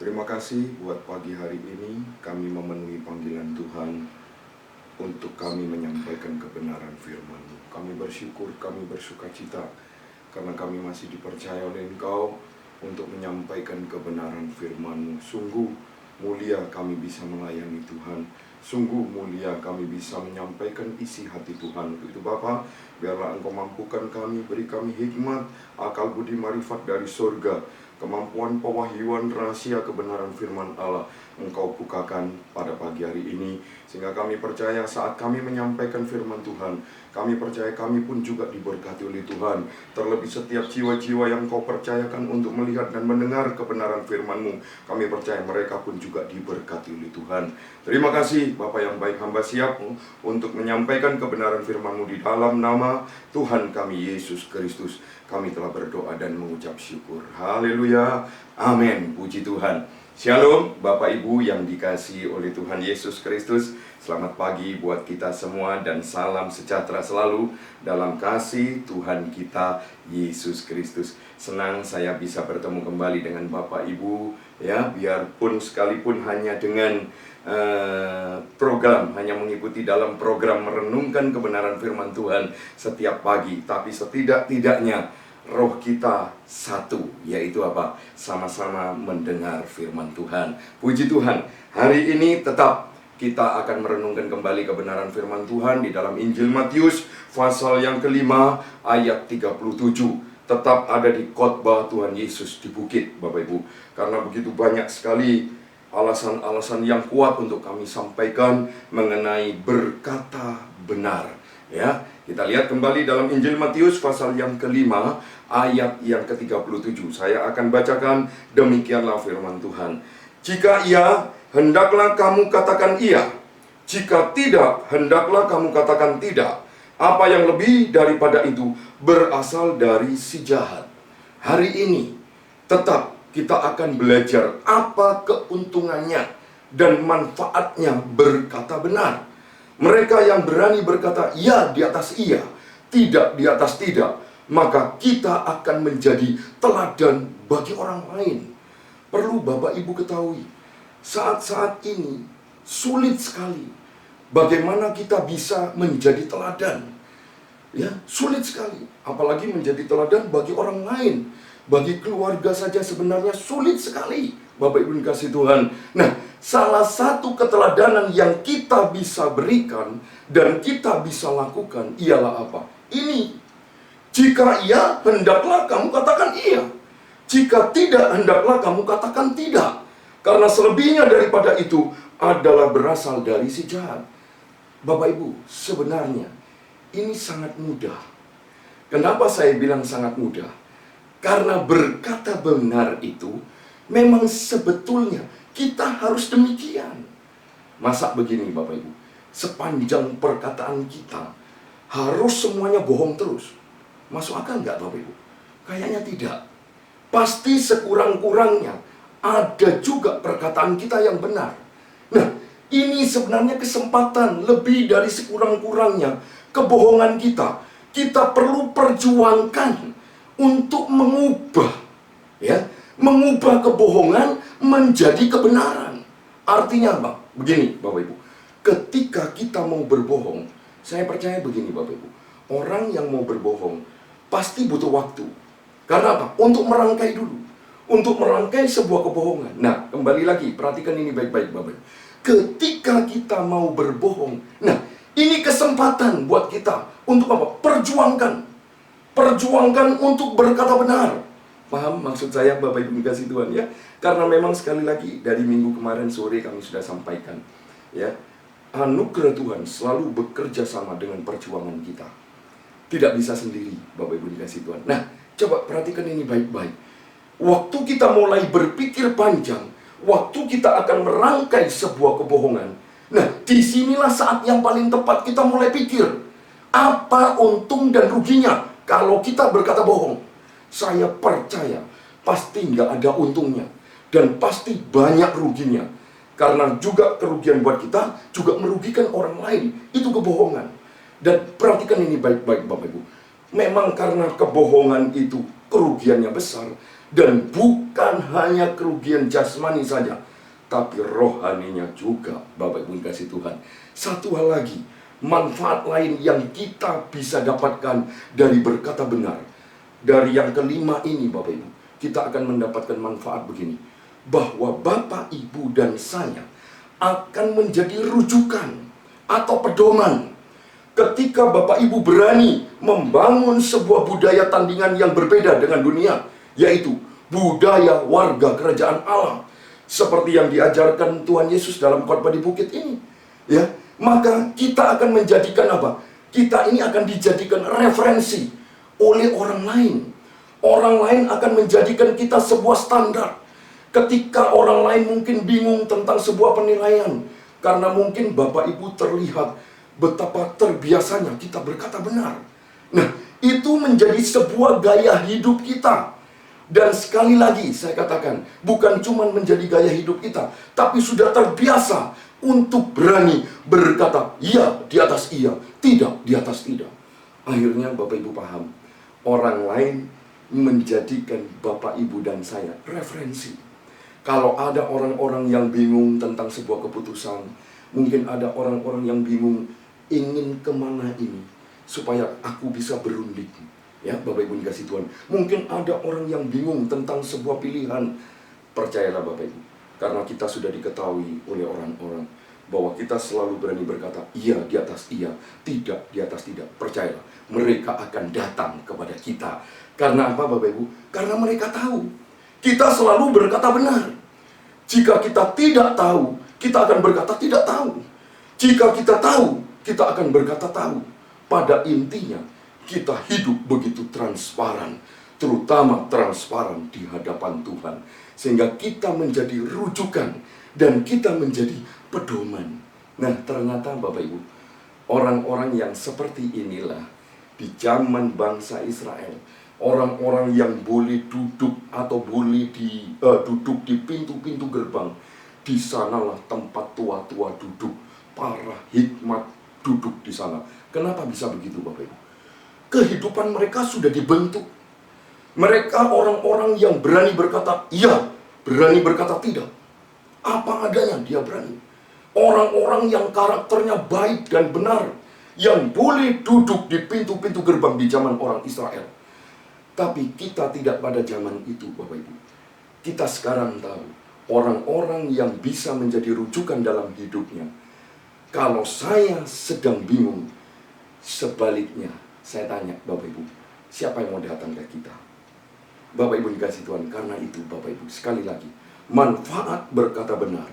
Terima kasih buat pagi hari ini kami memenuhi panggilan Tuhan untuk kami menyampaikan kebenaran firman-Mu. Kami bersyukur, kami bersukacita karena kami masih dipercaya oleh Engkau untuk menyampaikan kebenaran firman-Mu. Sungguh mulia kami bisa melayani Tuhan. Sungguh mulia kami bisa menyampaikan isi hati Tuhan. Untuk itu Bapa, biarlah Engkau mampukan kami, beri kami hikmat, akal budi marifat dari surga, kemampuan pewahyuan rahasia kebenaran firman Allah Engkau bukakan pada pagi hari ini, sehingga kami percaya saat kami menyampaikan firman Tuhan, kami percaya kami pun juga diberkati oleh Tuhan. Terlebih setiap jiwa-jiwa yang Kau percayakan untuk melihat dan mendengar kebenaran firman-Mu, kami percaya mereka pun juga diberkati oleh Tuhan. Terima kasih Bapa yang baik, hamba siap untuk menyampaikan kebenaran firman-Mu di dalam nama Tuhan kami Yesus Kristus. Kami telah berdoa dan mengucap syukur. Haleluya. Amin. Puji Tuhan. Shalom Bapak Ibu yang dikasihi oleh Tuhan Yesus Kristus. Selamat pagi buat kita semua dan salam sejahtera selalu dalam kasih Tuhan kita Yesus Kristus. Senang saya bisa bertemu kembali dengan Bapak Ibu, ya, biarpun sekalipun hanya dengan program, hanya mengikuti dalam program merenungkan kebenaran firman Tuhan setiap pagi, tapi setidak-tidaknya roh kita satu, yaitu apa? Sama-sama mendengar firman Tuhan. Puji Tuhan, hari ini tetap kita akan merenungkan kembali kebenaran firman Tuhan di dalam Injil Matius pasal yang kelima ayat 37. Tetap ada di khotbah Tuhan Yesus di bukit, Bapak Ibu. Karena begitu banyak sekali alasan-alasan yang kuat untuk kami sampaikan mengenai berkata benar, ya. Kita lihat kembali dalam Injil Matius pasal yang kelima ayat yang ke-37. Saya akan bacakan, demikianlah firman Tuhan. Jika iya, hendaklah kamu katakan iya. Jika tidak, hendaklah kamu katakan tidak. Apa yang lebih daripada itu berasal dari si jahat. Hari ini tetap kita akan belajar apa keuntungannya dan manfaatnya berkata benar. Mereka yang berani berkata iya di atas iya, tidak di atas tidak, maka kita akan menjadi teladan bagi orang lain. Perlu Bapak Ibu ketahui, saat-saat ini sulit sekali bagaimana kita bisa menjadi teladan. Ya, sulit sekali, apalagi menjadi teladan bagi orang lain. Bagi keluarga saja sebenarnya sulit sekali, Bapak Ibu dikasih Tuhan. Nah, salah satu keteladanan yang kita bisa berikan dan kita bisa lakukan ialah apa? Ini, jika iya, hendaklah kamu katakan iya. Jika tidak, hendaklah kamu katakan tidak. Karena selebihnya daripada itu adalah berasal dari si jahat. Bapak Ibu, sebenarnya ini sangat mudah. Kenapa saya bilang sangat mudah? Karena berkata benar itu memang sebetulnya kita harus demikian. Masa begini Bapak Ibu, sepanjang perkataan kita harus semuanya bohong terus? Masuk akal nggak Bapak Ibu? Kayaknya tidak. Pasti sekurang-kurangnya ada juga perkataan kita yang benar. Nah, ini sebenarnya kesempatan lebih dari sekurang-kurangnya kebohongan kita. Kita perlu perjuangkan untuk mengubah, ya, mengubah kebohongan menjadi kebenaran. Artinya apa? Begini Bapak Ibu, ketika kita mau berbohong, saya percaya begini Bapak Ibu, orang yang mau berbohong pasti butuh waktu. Karena apa? Untuk merangkai dulu, untuk merangkai sebuah kebohongan. Nah, kembali lagi, perhatikan ini baik-baik Bapak Ibu. Ketika kita mau berbohong, nah, ini kesempatan buat kita untuk apa? Perjuangkan untuk berkata benar. Paham maksud saya Bapak Ibu dikasih Tuhan, ya? Karena memang sekali lagi dari minggu kemarin sore kami sudah sampaikan, ya, anugerah Tuhan selalu bekerja sama dengan perjuangan kita. Tidak bisa sendiri Bapak Ibu dikasih Tuhan. Nah, coba perhatikan ini baik-baik. Waktu kita mulai berpikir panjang, waktu kita akan merangkai sebuah kebohongan, nah, disinilah saat yang paling tepat kita mulai pikir, apa untung dan ruginya kalau kita berkata bohong. Saya percaya pasti nggak ada untungnya dan pasti banyak ruginya. Karena juga kerugian buat kita juga merugikan orang lain. Itu kebohongan. Dan perhatikan ini baik-baik Bapak Ibu. Memang karena kebohongan itu kerugiannya besar, Dan bukan hanya kerugian jasmani saja, tapi rohaninya juga, Bapak Ibu kasih Tuhan. Satu hal lagi, manfaat lain yang kita bisa dapatkan dari berkata benar. Dari yang kelima ini, Bapak Ibu, kita akan mendapatkan manfaat begini, bahwa Bapak, Ibu, dan saya akan menjadi rujukan atau pedoman ketika Bapak Ibu berani membangun sebuah budaya tandingan yang berbeda dengan dunia, yaitu budaya warga kerajaan Allah, seperti yang diajarkan Tuhan Yesus dalam khotbah di bukit ini, ya. Maka kita akan menjadikan apa? Kita ini akan dijadikan referensi oleh orang lain. Orang lain akan menjadikan kita sebuah standar. Ketika orang lain mungkin bingung tentang sebuah penilaian, karena mungkin Bapak Ibu terlihat betapa terbiasanya kita berkata benar. Nah, itu menjadi sebuah gaya hidup kita. Dan sekali lagi saya katakan, bukan cuma menjadi gaya hidup kita, tapi sudah terbiasa untuk berani berkata iya di atas iya, tidak di atas tidak. Akhirnya Bapak Ibu paham, orang lain menjadikan Bapak Ibu dan saya referensi. Kalau ada orang-orang yang bingung tentang sebuah keputusan, mungkin ada orang-orang yang bingung ingin kemana ini supaya aku bisa berunding. Ya, Bapak Ibu dikasih Tuhan. Mungkin ada orang yang bingung tentang sebuah pilihan. Percayalah Bapak Ibu, karena kita sudah diketahui oleh orang-orang bahwa kita selalu berani berkata iya di atas iya, tidak di atas tidak. Percayalah, mereka akan datang kepada kita. Karena apa Bapak Ibu? Karena mereka tahu kita selalu berkata benar. Jika kita tidak tahu, kita akan berkata tidak tahu. Jika kita tahu, kita akan berkata tahu. Pada intinya, kita hidup begitu transparan, terutama transparan di hadapan Tuhan, sehingga kita menjadi rujukan dan kita menjadi pedoman. Nah, ternyata Bapak Ibu, orang-orang yang seperti inilah di zaman bangsa Israel, orang-orang yang boleh duduk atau boleh duduk di pintu-pintu gerbang. Di sanalah tempat tua-tua duduk, para hikmat duduk di sana. Kenapa bisa begitu Bapak Ibu? Kehidupan mereka sudah dibentuk. Mereka orang-orang yang berani berkata iya, berani berkata tidak. Apa adanya dia berani. Orang-orang yang karakternya baik dan benar, yang boleh duduk di pintu-pintu gerbang di zaman orang Israel. Tapi kita tidak pada zaman itu Bapak Ibu. Kita sekarang tahu orang-orang yang bisa menjadi rujukan dalam hidupnya. Kalau saya sedang bingung, sebaliknya saya tanya Bapak Ibu, siapa yang mau datang ke kita? Bapak Ibu dikasih Tuhan, karena itu Bapak Ibu, sekali lagi, manfaat berkata benar.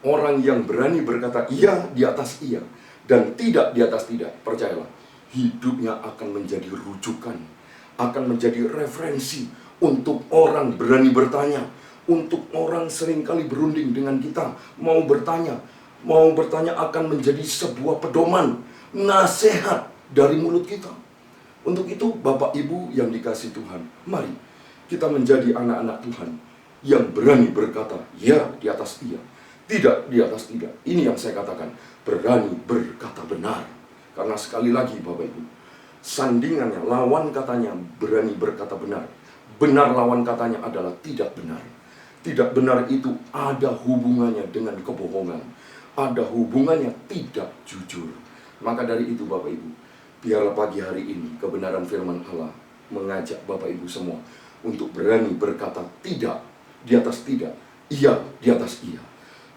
Orang yang berani berkata iya di atas iya dan tidak di atas tidak, percayalah, hidupnya akan menjadi rujukan, akan menjadi referensi untuk orang berani bertanya, untuk orang seringkali berunding dengan kita, mau bertanya akan menjadi sebuah pedoman, nasihat dari mulut kita. Untuk itu Bapak Ibu yang dikasih Tuhan, mari kita menjadi anak-anak Tuhan yang berani berkata ya di atas iya, tidak di atas tidak. Ini yang saya katakan, berani berkata benar. Karena sekali lagi Bapak Ibu, sandingannya, lawan katanya berani berkata benar. Benar lawan katanya adalah tidak benar. Tidak benar itu ada hubungannya dengan kebohongan, ada hubungannya tidak jujur. Maka dari itu Bapak Ibu, biarlah pagi hari ini kebenaran firman Allah mengajak Bapak Ibu semua untuk berani berkata tidak di atas tidak, iya di atas iya,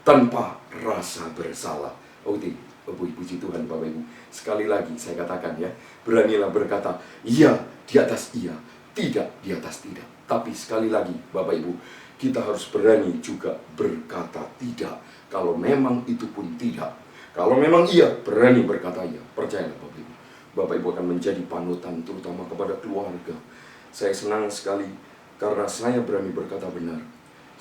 tanpa rasa bersalah. Puji Tuhan Bapak Ibu. Sekali lagi saya katakan ya, beranilah berkata iya di atas iya, tidak di atas tidak. Tapi sekali lagi Bapak Ibu, kita harus berani juga berkata tidak kalau memang itu pun tidak. Kalau memang iya, berani berkata iya. Percayalah Bapak Ibu, Bapak Ibu akan menjadi panutan terutama kepada keluarga. Saya senang sekali karena saya berani berkata benar,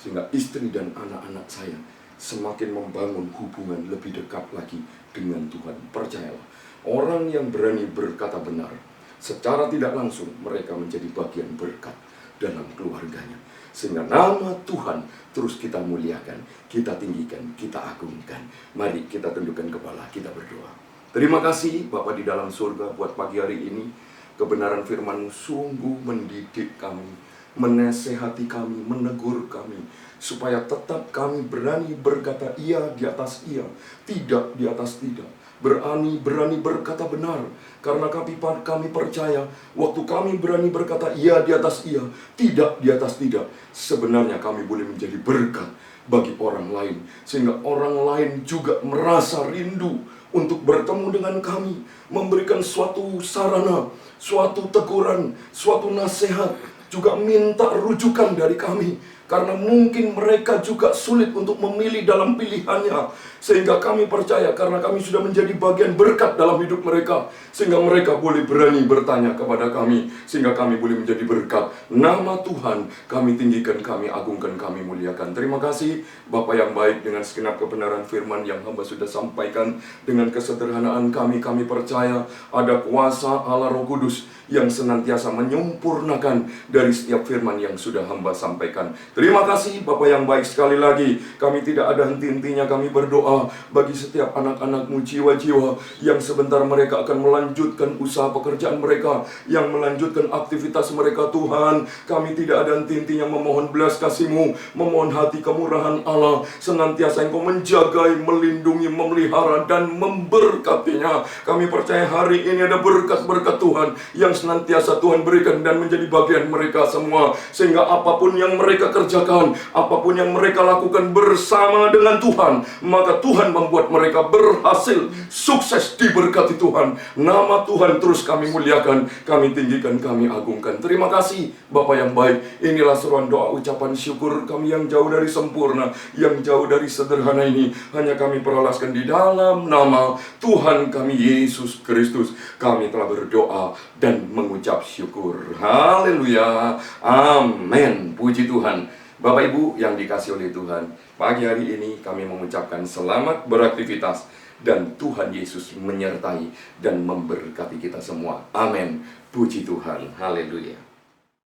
sehingga istri dan anak-anak saya semakin membangun hubungan lebih dekat lagi dengan Tuhan. Percayalah, orang yang berani berkata benar, secara tidak langsung mereka menjadi bagian berkat dalam keluarganya. Sehingga nama Tuhan terus kita muliakan, kita tinggikan, kita agungkan. Mari kita tundukkan kepala, kita berdoa. Terima kasih Bapa di dalam surga buat pagi hari ini. Kebenaran firman-Mu sungguh mendidik kami, menasehati kami, menegur kami, supaya tetap kami berani berkata iya di atas iya, tidak di atas tidak. Berani berkata benar, karena kami percaya waktu kami berani berkata iya di atas iya, tidak di atas tidak, sebenarnya kami boleh menjadi berkat bagi orang lain, sehingga orang lain juga merasa rindu untuk bertemu dengan kami, memberikan suatu sarana, suatu teguran, suatu nasihat, juga minta rujukan dari kami. Karena mungkin mereka juga sulit untuk memilih dalam pilihannya. Sehingga kami percaya karena kami sudah menjadi bagian berkat dalam hidup mereka, sehingga mereka boleh berani bertanya kepada kami, sehingga kami boleh menjadi berkat. Nama Tuhan kami tinggikan, kami agungkan, kami muliakan. Terima kasih Bapa yang baik, dengan segenap kebenaran firman yang hamba sudah sampaikan. Dengan kesederhanaan kami percaya ada kuasa Allah Roh Kudus yang senantiasa menyempurnakan dari setiap firman yang sudah hamba sampaikan. Terima kasih Bapa yang baik, sekali lagi kami tidak ada henti-hentinya kami berdoa bagi setiap anak-anakmu, jiwa-jiwa yang sebentar mereka akan melanjutkan usaha pekerjaan mereka, yang melanjutkan aktivitas mereka. Tuhan, kami tidak ada henti-hentinya memohon belas kasih-Mu, memohon hati kemurahan Allah, senantiasa Engkau menjagai, melindungi, memelihara, dan memberkatinya. Kami percaya hari ini ada berkat-berkat Tuhan yang senantiasa Tuhan berikan dan menjadi bagian mereka semua, sehingga apapun yang mereka kerjakan, apapun yang mereka lakukan bersama dengan Tuhan, maka Tuhan membuat mereka berhasil, sukses, diberkati Tuhan. Nama Tuhan terus kami muliakan, kami tinggikan, kami agungkan. Terima kasih Bapa yang baik. Inilah seruan doa ucapan syukur kami yang jauh dari sempurna, yang jauh dari sederhana ini, hanya kami peralaskan di dalam nama Tuhan kami Yesus Kristus. Kami telah berdoa dan mengucap syukur. Haleluya. Amin. Puji Tuhan. Bapak Ibu yang dikasih oleh Tuhan, pagi hari ini kami mengucapkan selamat beraktivitas, dan Tuhan Yesus menyertai dan memberkati kita semua. Amin. Puji Tuhan. Haleluya.